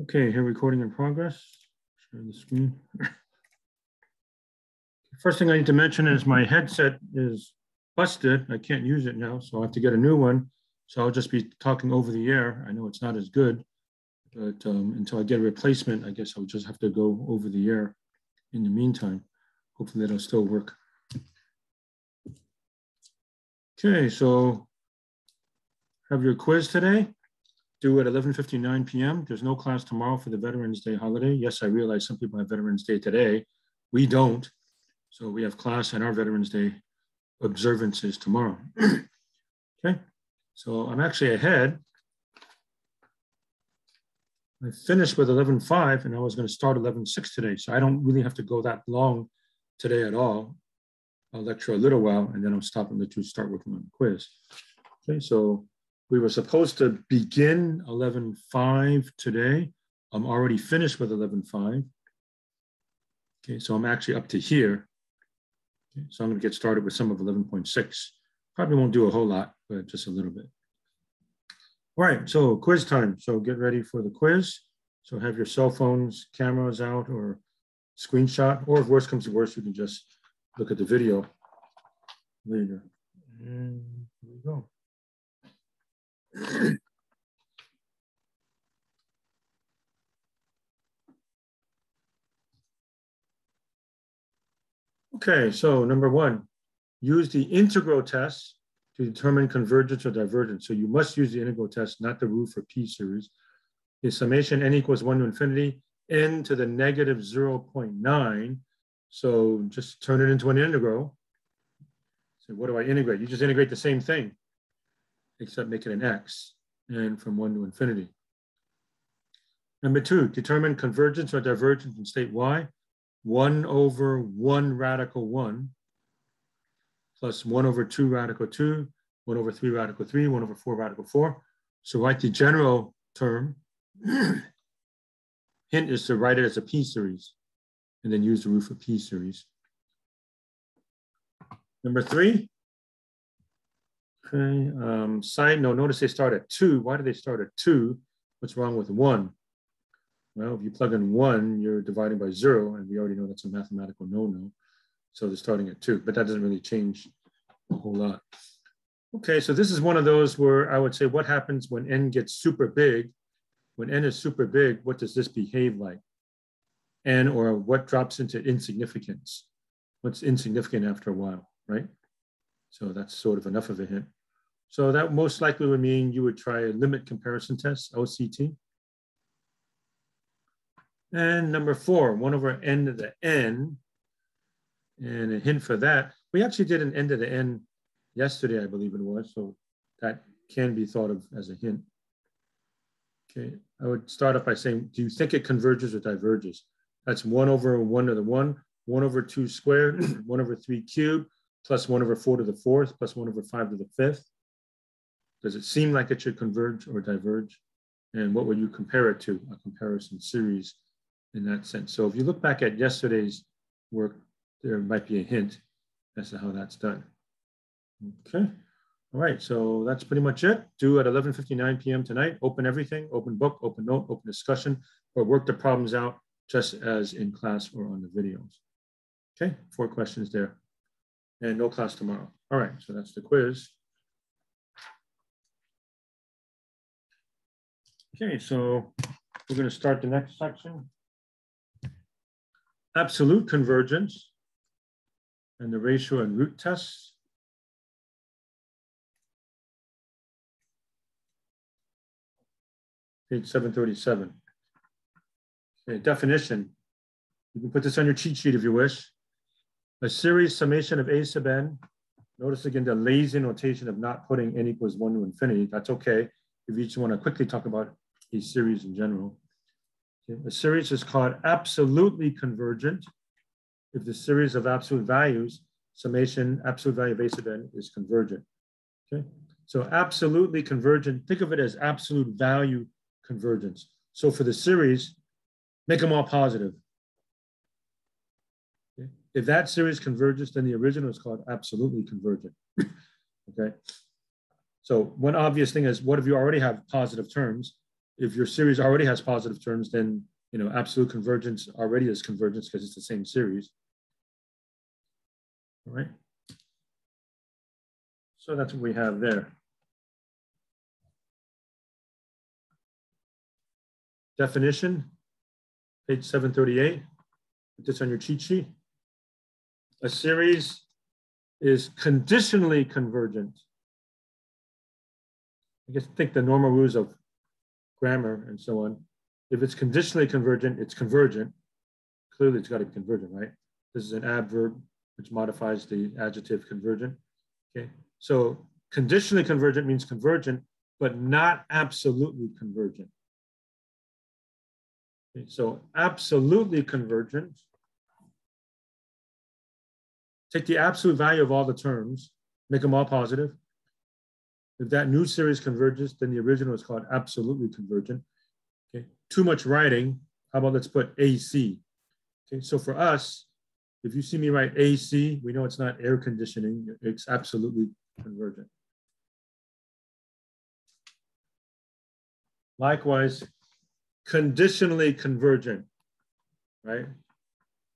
Okay, here recording in progress. Share the screen. First thing I need to mention is my headset is busted. I can't use it now, so I have to get a new one. So I'll just be talking over the air. I know it's not as good, but until I get a replacement, I guess I'll just have to go over the air in the meantime. Hopefully that'll still work. Okay, so have your quiz today. Due at 11:59 p.m. There's no class tomorrow for the Veterans Day holiday. Yes, I realize some people have Veterans Day today. We don't. So we have class and our Veterans Day observances tomorrow. Okay, so I'm actually ahead. I finished with 11:05 and I was going to start 11:06 today. So I don't really have to go that long today at all. I'll lecture a little while and then I'll stop and let you start working on the quiz. Okay, so we were supposed to begin 11:05 today. I'm already finished with 11:05. Okay, so I'm actually up to here. Okay, so I'm going to get started with some of 11.6. Probably won't do a whole lot, but just a little bit. All right, so quiz time. So get ready for the quiz. So have your cell phones, cameras out, or screenshot, or if worse comes to worse, you can just look at the video later. And here we go. Okay, so number one, use the integral test to determine convergence or divergence. So you must use the integral test, not the rule for P series. The summation n equals 1 to infinity, n to the negative 0.9. So just turn it into an integral. So what do I integrate? You just integrate the same thing, except make it an x, and from 1 to infinity. Number two, determine convergence or divergence in state y. 1 over 1 radical 1 plus 1 over 2 radical 2, 1 over 3 radical 3, 1 over 4 radical 4. So write the general term. Hint is to write it as a P series and then use the rule for P series. Number three. Okay, side note, notice they start at 2. Why do they start at 2? What's wrong with 1? Well, if you plug in 1, you're dividing by 0, and we already know that's a mathematical no-no. So they're starting at 2, but that doesn't really change a whole lot. Okay, so this is one of those where I would say what happens when n gets super big. When n is super big, what does this behave like? N, or what drops into insignificance? What's insignificant after a while, right? So that's sort of enough of a hint. So that most likely would mean you would try a limit comparison test, OCT. And number 4, 1 over n to the n. And a hint for that, we actually did an n to the n yesterday, I believe it was. So that can be thought of as a hint. Okay, I would start off by saying, do you think it converges or diverges? That's 1 over 1 to the 1, 1 over 2 squared, 1 over 3 cubed, plus 1 over 4 to the 4th, plus 1 over 5 to the 5th. Does it seem like it should converge or diverge? And what would you compare it to? A comparison series in that sense. So if you look back at yesterday's work, there might be a hint as to how that's done. Okay. All right, so that's pretty much it. Due at 11:59 p.m. tonight. Open everything, open book, open note, open discussion, or work the problems out just as in class or on the videos. Okay, 4 questions there. And no class tomorrow. All right, so that's the quiz. Okay, so we're going to start the next section. Absolute convergence and the ratio and root tests. Page 737. Okay, definition. You can put this on your cheat sheet if you wish. A series summation of a sub n. Notice again the lazy notation of not putting n equals 1 to infinity. That's okay if you just want to quickly talk about a series in general. Okay. A series is called absolutely convergent if the series of absolute values, summation absolute value of a sub n, is convergent. Okay, so absolutely convergent, think of it as absolute value convergence. So for the series, make them all positive. Okay. If that series converges, then the original is called absolutely convergent. Okay. So one obvious thing is, what if you already have positive terms? if your series already has positive terms, then absolute convergence already is convergence because it's the same series. All right. So that's what we have there. Definition, page 738. Put this on your cheat sheet. A series is conditionally convergent. I guess think the normal rules of grammar and so on. If it's conditionally convergent, it's convergent. Clearly, it's got to be convergent, right? This is an adverb which modifies the adjective convergent. Okay, so conditionally convergent means convergent, but not absolutely convergent. Okay, so absolutely convergent. Take the absolute value of all the terms, make them all positive. If that new series converges, then the original is called absolutely convergent. Okay, too much writing. How about let's put AC? Okay, so for us, if you see me write AC, we know it's not air conditioning. It's absolutely convergent. Likewise, conditionally convergent, right?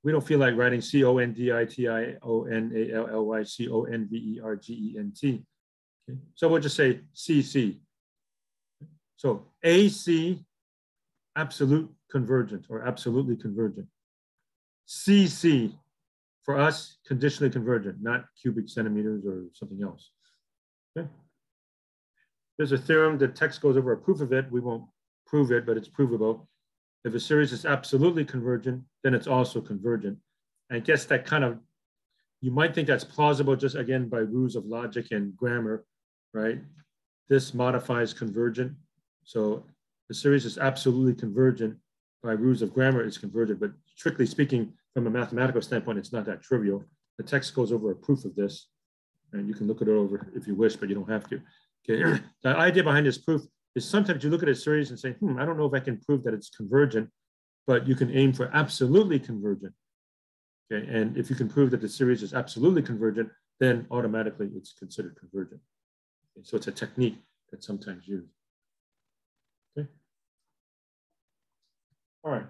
We don't feel like writing CONDITIONALLY, Okay. So we'll just say CC. So AC, absolute convergent or absolutely convergent. CC, for us, conditionally convergent, not cubic centimeters or something else. Okay. There's a theorem, the text goes over a proof of it. We won't prove it, but it's provable. If a series is absolutely convergent, then it's also convergent. I guess that kind of, you might think that's plausible just again by rules of logic and grammar, right? This modifies convergent. So the series is absolutely convergent by rules of grammar, it's convergent, but strictly speaking, from a mathematical standpoint, it's not that trivial. The text goes over a proof of this, and you can look it over if you wish, but you don't have to. Okay. The idea behind this proof is sometimes you look at a series and say, I don't know if I can prove that it's convergent, but you can aim for absolutely convergent. Okay, and if you can prove that the series is absolutely convergent, then automatically it's considered convergent. Okay, so it's a technique that's sometimes used. Okay. All right.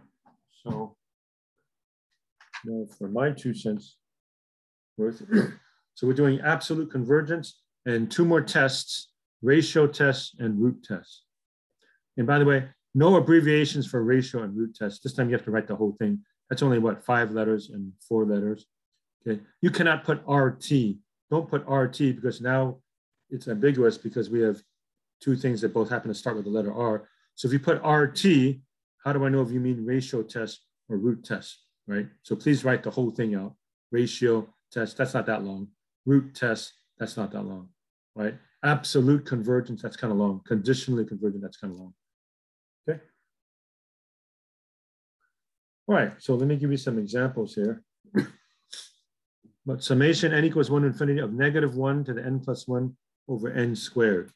So now for my 2 cents worth. So we're doing absolute convergence and 2 more tests, ratio tests and root tests. And by the way, no abbreviations for ratio and root tests. This time you have to write the whole thing. That's only what, 5 letters and 4 letters. Okay. You cannot put RT. Don't put RT because now it's ambiguous because we have 2 things that both happen to start with the letter R. So if you put RT, how do I know if you mean ratio test or root test, right? So please write the whole thing out. Ratio test, that's not that long. Root test, that's not that long, right? Absolute convergence, that's kind of long. Conditionally convergent, that's kind of long. Okay. All right, so let me give you some examples here. But summation n equals 1 to infinity of -1 to the n plus 1 over n squared.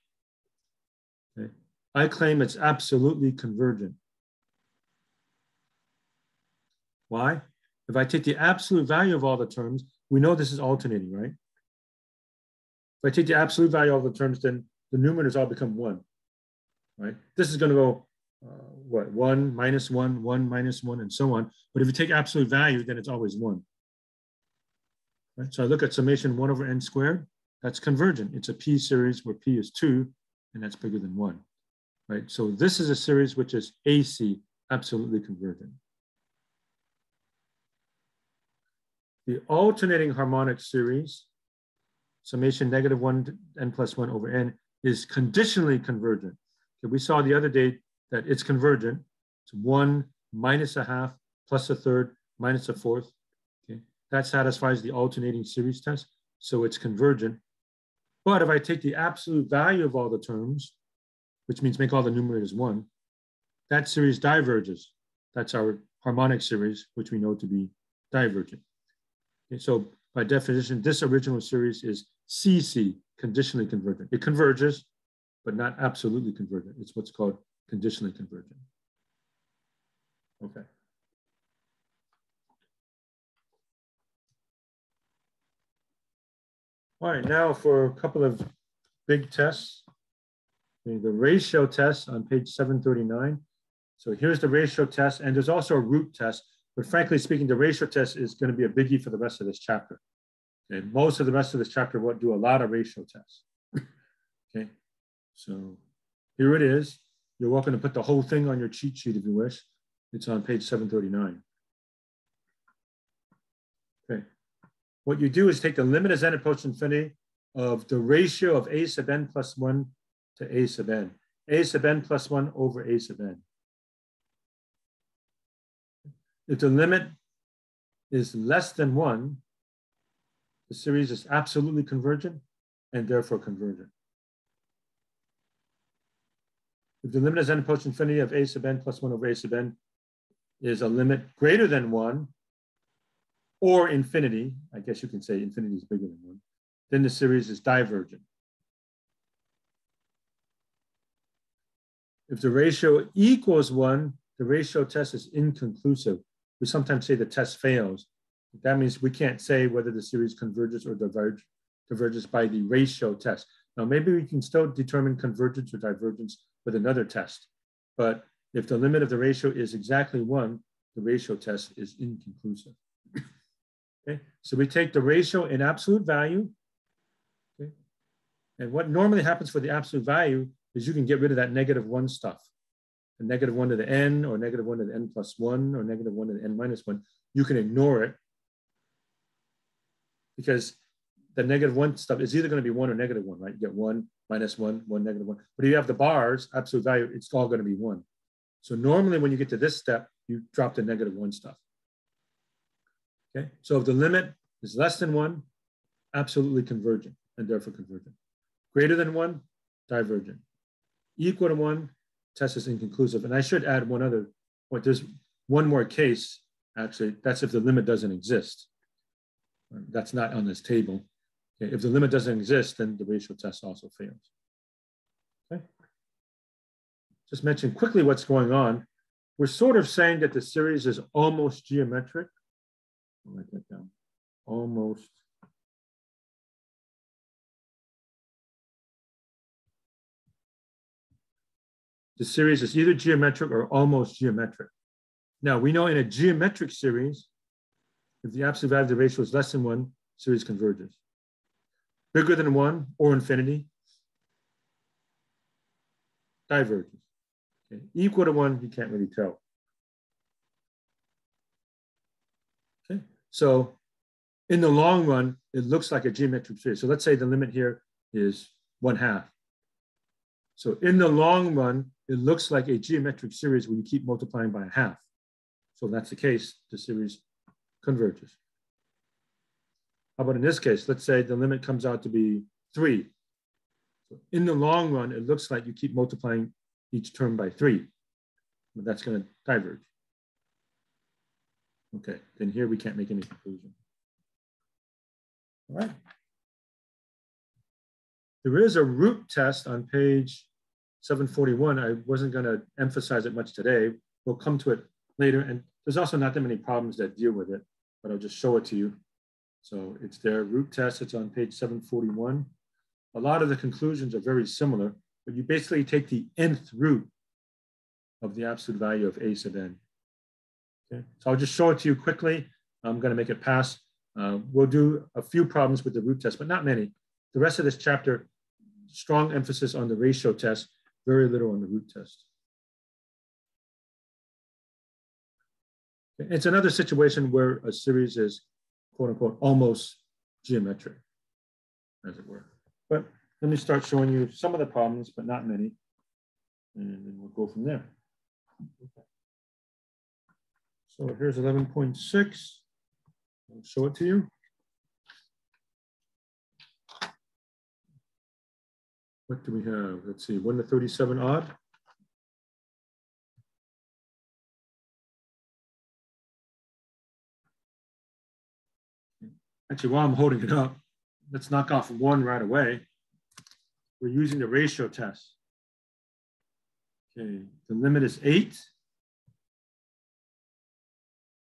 Okay. I claim it's absolutely convergent. Why? If I take the absolute value of all the terms, we know this is alternating, right? If I take the absolute value of all the terms, then the numerators all become 1, right? This is going to go, 1 minus 1, 1 minus 1, and so on. But if you take absolute value, then it's always 1. Right? So I look at summation 1 over n squared. That's convergent. It's a p series where p is 2, and that's bigger than 1. Right? So this is a series which is AC, absolutely convergent. The alternating harmonic series, summation -1 to n plus 1 over n, is conditionally convergent. Okay, we saw the other day that it's convergent. It's 1 minus a half plus a third minus a fourth. Okay, that satisfies the alternating series test. So it's convergent. But if I take the absolute value of all the terms, which means make all the numerators 1, that series diverges. That's our harmonic series, which we know to be divergent. Okay, so by definition, this original series is CC, conditionally convergent. It converges, but not absolutely convergent. It's what's called conditionally convergent. Okay. All right, now for a couple of big tests. Okay, the ratio test on page 739. So here's the ratio test, and there's also a root test. But frankly speaking, the ratio test is going to be a biggie for the rest of this chapter. Okay, most of the rest of this chapter won't do a lot of ratio tests. Okay, so here it is. You're welcome to put the whole thing on your cheat sheet if you wish. It's on page 739. Okay, what you do is take the limit as n approaches infinity of the ratio of a sub n plus 1 to a sub n. A sub n plus 1 over a sub n. If the limit is less than 1, the series is absolutely convergent and therefore convergent. If the limit as n approaches infinity of a sub n plus 1 over a sub n is a limit greater than 1 or infinity, I guess you can say infinity is bigger than 1, then the series is divergent. If the ratio equals 1, the ratio test is inconclusive. We sometimes say the test fails. That means we can't say whether the series converges or diverges by the ratio test. Now, maybe we can still determine convergence or divergence with another test. But if the limit of the ratio is exactly 1, the ratio test is inconclusive. Okay, so we take the ratio in absolute value. Okay, and what normally happens for the absolute value is you can get rid of that -1 stuff. The -1 to the n, or -1 to the n plus 1, or -1 to the n minus 1. You can ignore it because the -1 stuff is either going to be 1 or -1, right? You get 1, -1, 1, -1. But if you have the bars, absolute value, it's all going to be 1. So normally when you get to this step, you drop the -1 stuff. Okay, so if the limit is less than 1, absolutely convergent and therefore convergent. Greater than 1, divergent. Equal to 1, test is inconclusive. And I should add one other point. There's one more case, actually. That's if the limit doesn't exist. That's not on this table. Okay, if the limit doesn't exist, then the ratio test also fails. Okay. Just mention quickly what's going on. We're sort of saying that the series is almost geometric. I'll write that down. Almost. The series is either geometric or almost geometric. Now, we know in a geometric series, if the absolute value of the ratio is less than 1, series converges. Bigger than 1 or infinity, diverges. Okay. Equal to 1, you can't really tell. Okay. So in the long run, it looks like a geometric series. So let's say the limit here is 1/2. So in the long run, it looks like a geometric series where you keep multiplying by 1/2. So if that's the case, the series converges. How about in this case? Let's say the limit comes out to be 3. So in the long run, it looks like you keep multiplying each term by 3. But that's going to diverge. Okay, then here we can't make any conclusion. All right. There is a root test on page 741. I wasn't going to emphasize it much today. We'll come to it later. And there's also not that many problems that deal with it, but I'll just show it to you. So it's their root test. It's on page 741. A lot of the conclusions are very similar, but you basically take the nth root of the absolute value of a sub n. Okay, so I'll just show it to you quickly. I'm going to make it pass. We'll do a few problems with the root test, but not many. The rest of this chapter, strong emphasis on the ratio test, very little on the root test. Okay. It's another situation where a series is, quote unquote, almost geometric, as it were. But let me start showing you some of the problems, but not many. And then we'll go from there. Okay. So here's 11.6. I'll show it to you. What do we have? Let's see, 1 to 37 odd. Actually, while I'm holding it up, let's knock off 1 right away. We're using the ratio test. Okay, the limit is 8.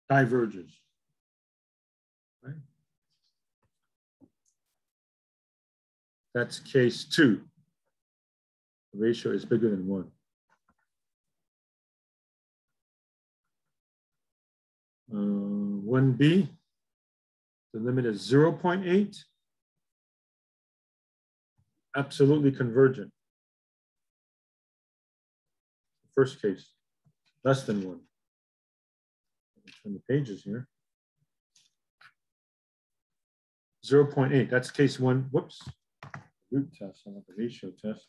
Diverges. Right? That's case 2. the ratio is bigger than 1. 1b, the limit is 0.8. Absolutely convergent. First case, less than 1. Turn the pages here. 0.8, that's case 1. Whoops. Root test, I want the ratio test.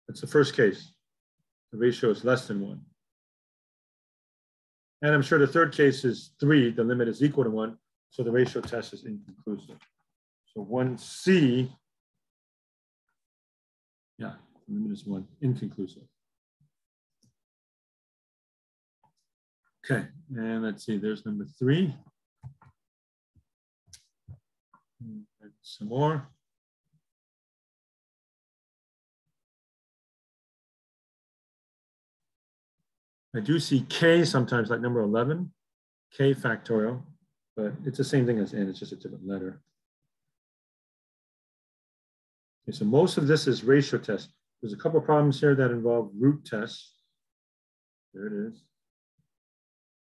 That's the first case. The ratio is less than 1. And I'm sure the third case is 3, the limit is equal to 1, so the ratio test is inconclusive. So 1C, yeah, the limit is 1, inconclusive. Okay, and let's see, there's number 3. And some more. I do see K sometimes, like number 11, K factorial, but it's the same thing as N, it's just a different letter. Okay, so most of this is ratio test. There's a couple of problems here that involve root tests. There it is.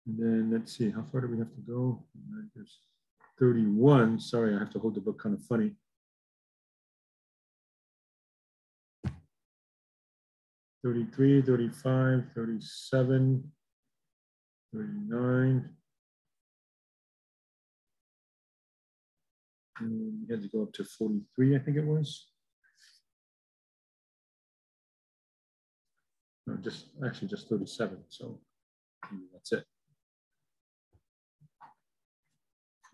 And then let's see, how far do we have to go? There's 31. Sorry, I have to hold the book kind of funny. $33, $35, $37, $39. And we had to go up to 43, I think it was. No, actually just 37, so that's it.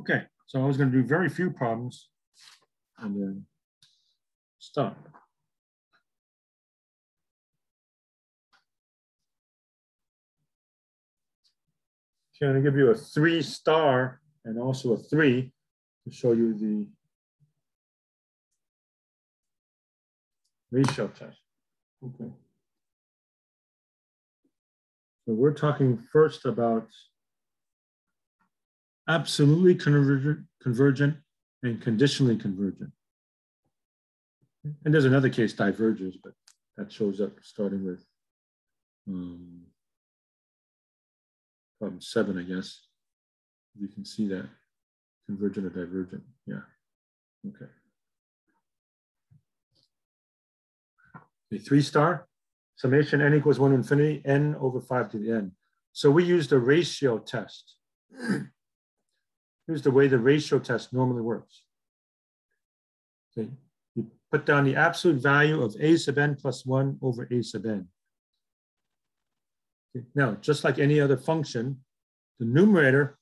Okay, so I was going to do very few problems and then stop. Okay, I'm going to give you a 3-star and also a 3 to show you the ratio test. Okay. So we're talking first about absolutely convergent and conditionally convergent. And there's another case, divergence, but that shows up starting with problem 7, I guess. You can see that, convergent or divergent, yeah, okay. A 3-star, summation n equals 1 to infinity, n over 5 to the n. So we used a ratio test. Here's the way the ratio test normally works. Okay. You put down the absolute value of a sub n plus 1 over a sub n. Okay. Now, just like any other function, the numerator,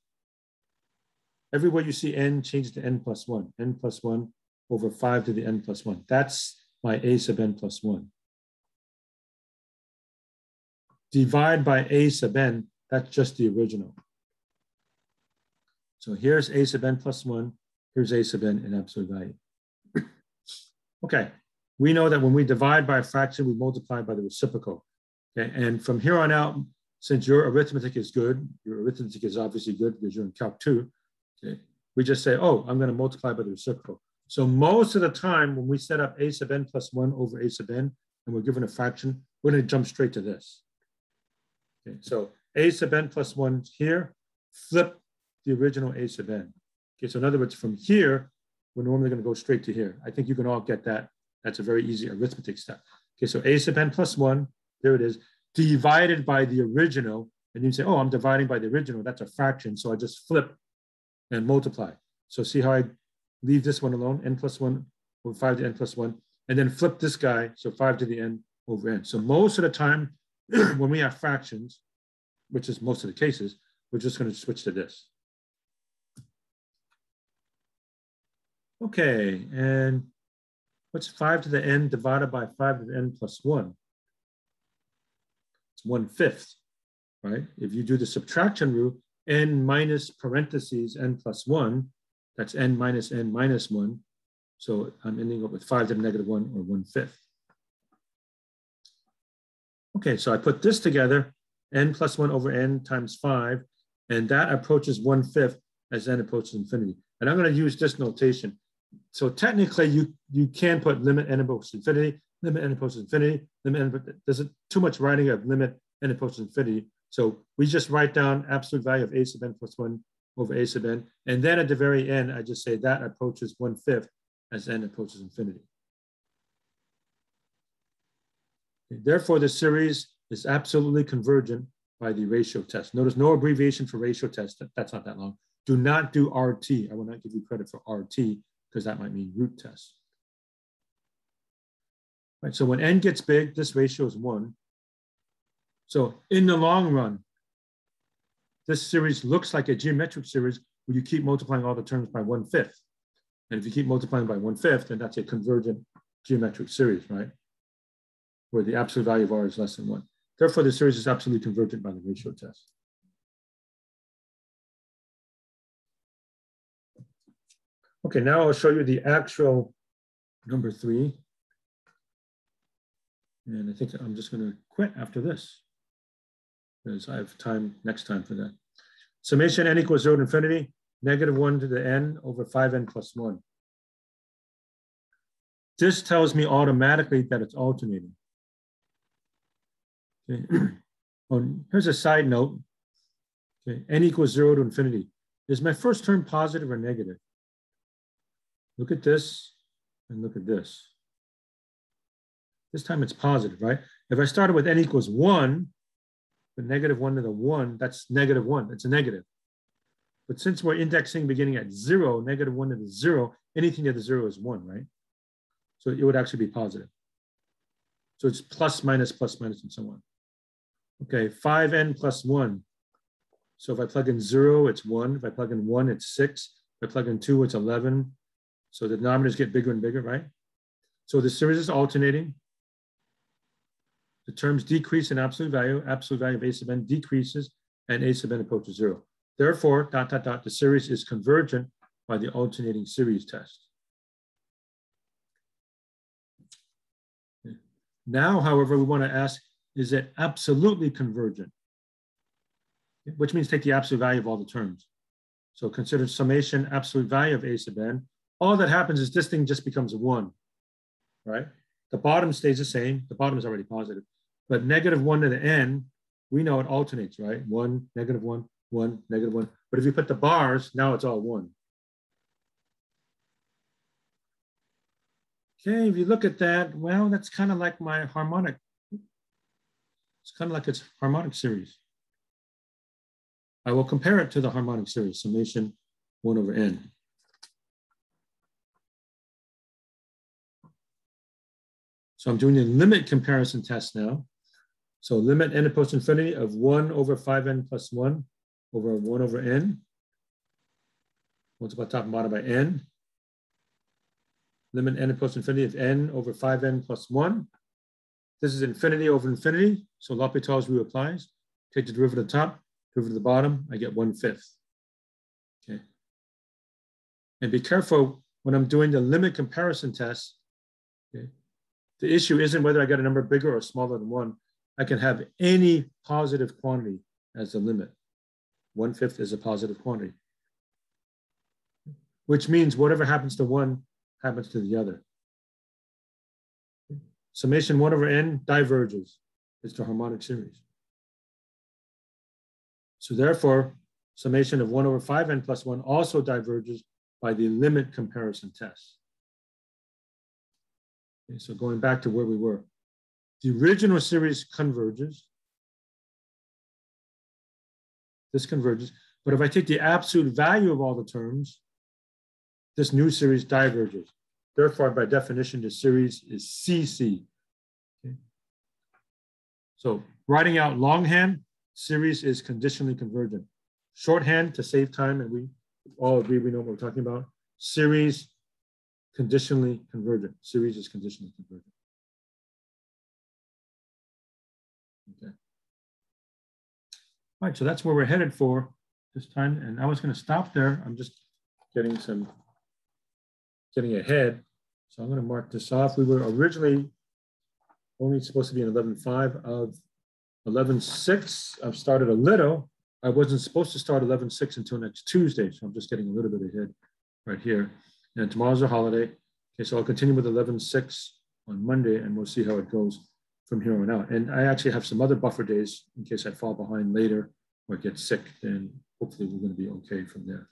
everywhere you see n, change to n plus 1. N plus 1 over 5 to the n plus 1. That's my a sub n plus 1. Divide by a sub n, that's just the original. So here's a sub n plus 1, here's a sub n in absolute value. Okay, we know that when we divide by a fraction, we multiply by the reciprocal. Okay, and from here on out, since your arithmetic is good, your arithmetic is obviously good because you're in Calc 2, okay, we just say, oh, I'm going to multiply by the reciprocal. So most of the time when we set up a sub n plus 1 over a sub n, and we're given a fraction, we're going to jump straight to this. Okay, so a sub n plus 1 here, flip the original a sub n. Okay, so in other words, from here, we're normally going to go straight to here. I think you can all get that. That's a very easy arithmetic step. Okay, so a sub n plus 1, there it is, divided by the original. And you say, oh, I'm dividing by the original. That's a fraction. So I just flip and multiply. So see how I leave this one alone, n plus 1 over 5 to n plus 1, and then flip this guy, so 5 to the n over n. So most of the time, when we have fractions, which is most of the cases, we're just going to switch to this. Okay, and what's 5 to the n divided by 5 to the n plus 1? It's 1/5, right? If you do the subtraction rule, n minus parentheses n plus 1, that's n minus 1. So I'm ending up with 5 to the negative 1, or 1/5. Okay, so I put this together, n plus 1 over n times 5, and that approaches 1/5 as n approaches infinity. And I'm going to use this notation. So technically, you can put limit n approaches infinity, limit n approaches infinity, limit n, there's too much writing of limit n approaches infinity. So we just write down absolute value of a sub n plus 1 over a sub n. And then at the very end, I just say that approaches 1/5 as n approaches infinity. Okay. Therefore, the series is absolutely convergent by the ratio test. Notice no abbreviation for ratio test. That's not that long. Do not do RT. I will not give you credit for RT because that might mean root test. Right, so when n gets big, this ratio is 1. So in the long run, this series looks like a geometric series where you keep multiplying all the terms by 1/5. And if you keep multiplying by 1/5, then that's a convergent geometric series, right? Where the absolute value of r is less than 1. Therefore, the series is absolutely convergent by the ratio test. Okay, now I'll show you the actual number 3. And I think I'm just going to quit after this because I have time next time for that. Summation n equals 0 to infinity, -1 to the n over 5n plus 1. This tells me automatically that it's alternating. Okay. Here's a side note. Okay. N equals 0 to infinity. Is my first term positive or negative? Look at this and look at this. This time it's positive, right? If I started with n equals 1, but -1 to the 1, that's -1. It's a negative. But since we're indexing beginning at 0, -1 to the 0, anything to the 0 is 1, right? So it would actually be positive. So it's plus, minus, and so on. Okay, 5n plus 1. So if I plug in 0, it's 1. If I plug in 1, it's 6. If I plug in 2, it's 11. So the denominators get bigger and bigger, right? So the series is alternating. The terms decrease in absolute value of a sub n decreases, and a sub n approaches 0. Therefore, ... the series is convergent by the alternating series test. Okay. Now, however, we want to ask, is it absolutely convergent? Okay. Which means take the absolute value of all the terms. So consider summation absolute value of a sub n. All that happens is this thing just becomes 1, right? The bottom stays the same. The bottom is already positive. But -1 to the n, we know it alternates, right? 1, -1, 1, -1. But if you put the bars, now it's all 1. Okay, if you look at that, well, that's kind of like my harmonic. It's kind of like its harmonic series. I will compare it to the harmonic series, summation 1 over n. So I'm doing a limit comparison test now. So limit n approaches infinity of 1 over 5n plus 1 over 1 over n. Multiply top and bottom by n. Limit n approaches infinity of n over 5n plus 1. This is infinity over infinity. So L'Hopital's rule applies. Take the derivative of the top, derivative of the bottom, I get 1/5. Okay. And be careful when I'm doing the limit comparison test. Okay. The issue isn't whether I get a number bigger or smaller than 1. I can have any positive quantity as the limit. 1/5 is a positive quantity, which means whatever happens to 1 happens to the other. Summation 1 over n diverges. It's the harmonic series. So therefore, summation of 1 over 5n plus 1 also diverges by the limit comparison test. Okay, so going back to where we were. The original series converges. This converges. But if I take the absolute value of all the terms, this new series diverges. Therefore, by definition, the series is CC. Okay. So writing out longhand, series is conditionally convergent. Shorthand, to save time, and we all agree we know what we're talking about, series conditionally convergent. Series is conditionally convergent. Okay. All right, so that's where we're headed for this time. And I was going to stop there. I'm just getting ahead. So I'm going to mark this off. We were originally only supposed to be in 11.5 of 11.6. I've started a little. I wasn't supposed to start 11.6 until next Tuesday. So I'm just getting a little bit ahead right here. And tomorrow's a holiday. Okay, so I'll continue with 11.6 on Monday, and we'll see how it goes from here on out. And I actually have some other buffer days in case I fall behind later or get sick, then hopefully we're going to be okay from there.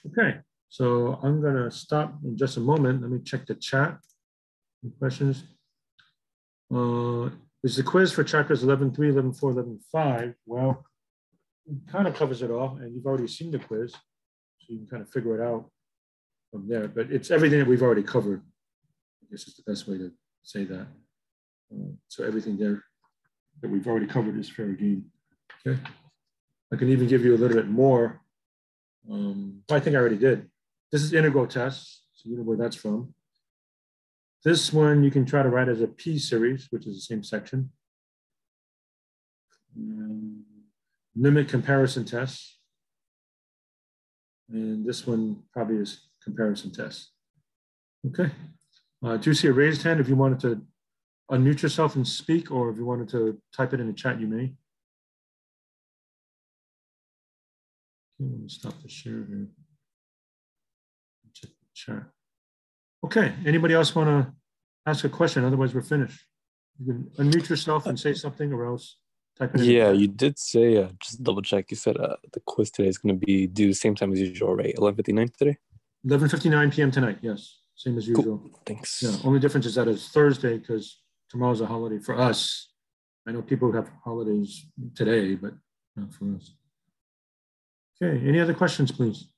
Okay, so I'm going to stop in just a moment. Let me check the chat. Any questions? Is the quiz for chapters 11.3, 11.4, 11.5? Well, it kind of covers it all, and you've already seen the quiz, so you can kind of figure it out from there. But it's everything that we've already covered. I guess is the best way to say that. So everything there that we've already covered is fair game. Okay. I can even give you a little bit more. I think I already did. This is integral tests, so you know where that's from. This one you can try to write as a P series, which is the same section. Limit comparison tests. And this one probably is comparison tests. Okay. Do you see a raised hand if you wanted to unmute yourself and speak, or if you wanted to type it in the chat, you may. Okay, let me stop the share here. Check the chat. Okay, anybody else want to ask a question? Otherwise, we're finished. You can unmute yourself and say something, or else type it in. Yeah, you did say, just double check, you said the quiz today is going to be due the same time as usual, right? 11:59 today? 11:59 p.m. tonight, yes. Same as usual. Cool. Thanks. Yeah, only difference is that it's Thursday because tomorrow's a holiday for us. I know people have holidays today, but not for us. Okay, any other questions, please?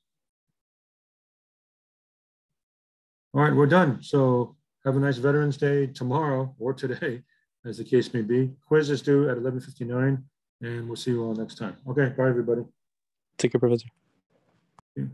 All right, we're done. So have a nice Veterans Day tomorrow or today, as the case may be. Quiz is due at 11:59, and we'll see you all next time. Okay, bye, everybody. Take care, Professor. Okay.